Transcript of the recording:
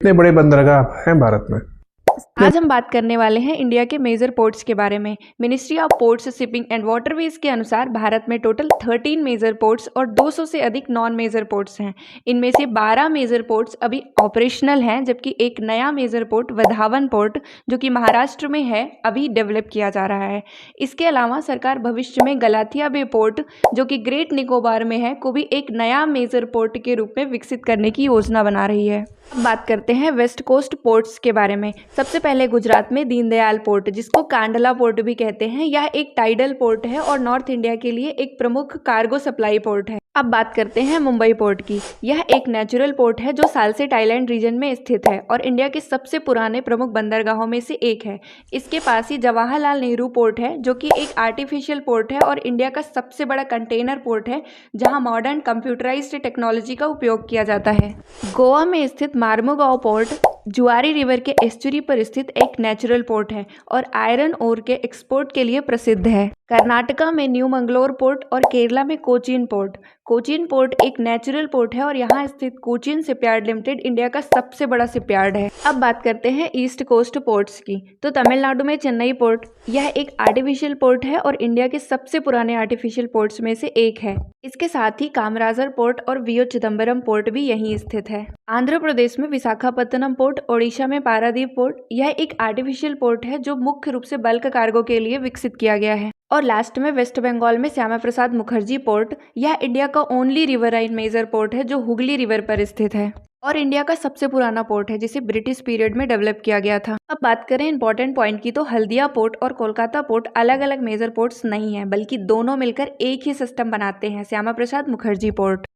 इतने बड़े बंदरगाह हैं भारत में। आज हम बात करने वाले हैं इंडिया के मेजर पोर्ट्स के बारे में। Ministry of ports, shipping and waterways के अनुसार भारत में टोटल 13 मेजर पोर्ट्स और 200 से अधिक नॉन मेजर पोर्ट्स हैं। इनमें से 12 मेजर पोर्ट्स अभी ऑपरेशनल हैं, जबकि एक नया मेजर पोर्ट वधावन पोर्ट जो कि महाराष्ट्र में है अभी डेवलप किया जा रहा है। इसके अलावा सरकार भविष्य में गलाथिया बे पोर्ट जो कि ग्रेट निकोबार में है को भी एक नया मेजर पोर्ट के रूप में विकसित करने की योजना बना रही है। अब बात करते हैं वेस्ट कोस्ट पोर्ट्स के बारे में। सबसे पहले गुजरात में दीनदयाल पोर्ट, जिसको कांडला पोर्ट भी कहते हैं, यह एक टाइडल पोर्ट है और नॉर्थ इंडिया के लिए एक प्रमुख कार्गो सप्लाई पोर्ट है। अब बात करते हैं मुंबई पोर्ट की। यह एक नेचुरल पोर्ट है जो सालसेट आइलैंड रीजन में स्थित है और इंडिया के सबसे पुराने प्रमुख बंदरगाहों में से एक है। इसके पास ही जवाहरलाल नेहरू पोर्ट है जो कि एक आर्टिफिशियल पोर्ट है और इंडिया का सबसे बड़ा कंटेनर पोर्ट है जहां मॉडर्न कंप्यूटराइज्ड टेक्नोलॉजी का उपयोग किया जाता है। गोवा में स्थित मार्मुगांव पोर्ट जुआरी रिवर के एस्चुरी पर स्थित एक नेचुरल पोर्ट है और आयरन ओर के एक्सपोर्ट के लिए प्रसिद्ध है। कर्नाटका में न्यू मंगलोर पोर्ट और केरला में कोचीन पोर्ट। कोचीन पोर्ट एक नेचुरल पोर्ट है और यहाँ स्थित कोचीन शिपयार्ड लिमिटेड इंडिया का सबसे बड़ा शिपयार्ड है। अब बात करते हैं ईस्ट कोस्ट पोर्ट्स की। तो तमिलनाडु में चेन्नई पोर्ट, यह एक आर्टिफिशियल पोर्ट है और इंडिया के सबसे पुराने आर्टिफिशियल पोर्ट्स में से एक है। इसके साथ ही कामराजर पोर्ट और वीओ चिदम्बरम पोर्ट भी यहीं स्थित है। आंध्र प्रदेश में विशाखापत्तनम पोर्ट, ओडिशा में पारादीप पोर्ट, यह एक आर्टिफिशियल पोर्ट है जो मुख्य रूप से बल्क कार्गो के लिए विकसित किया गया है। और लास्ट में वेस्ट बंगाल में श्यामा प्रसाद मुखर्जी पोर्ट, यह इंडिया का ओनली रिवराइन मेजर पोर्ट है जो हुगली रिवर पर स्थित है और इंडिया का सबसे पुराना पोर्ट है जिसे ब्रिटिश पीरियड में डेवलप किया गया था। अब बात करें इंपॉर्टेंट पॉइंट की, तो हल्दिया पोर्ट और कोलकाता पोर्ट अलग अलग मेजर पोर्ट्स नहीं है, बल्कि दोनों मिलकर एक ही सिस्टम बनाते हैं, श्यामा प्रसाद मुखर्जी पोर्ट।